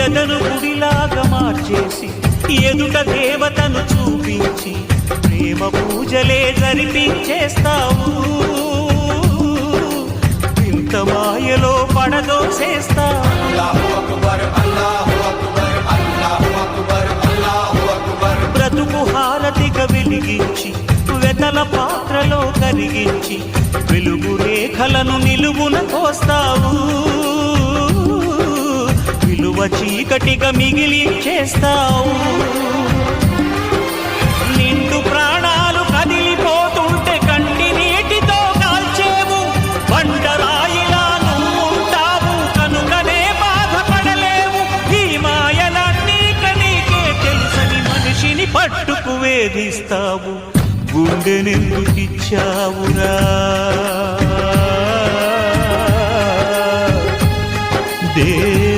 ఎదను గుడిలాగా మార్చేసి ఎదుట దేవతను చూపించి ప్రేమ పూజలే జరిపించేస్తావు. ఇంత మాయలో పడదోసేస్తావు. బ్రతుకు హారతిగా వెలిగించి వెతల పాత్రలో కరిగించి వెలుగు రేఖలను నిలువున కోస్తావు. విలువ చీకటిగా మిగిలించేస్తావు. నిండు ప్రాణాలు కదిలిపోతుంటే కంటి నీటితో కాల్చేవు. బండరాయిలా నువ్వు ఉంటావు కనుకనే బాధపడలేవు. ఈ మాయలన్నీ నీకే తెలుసని మనిషిని పట్టుకు వేధిస్తావు. గుండెనెందుకిచ్చావురా?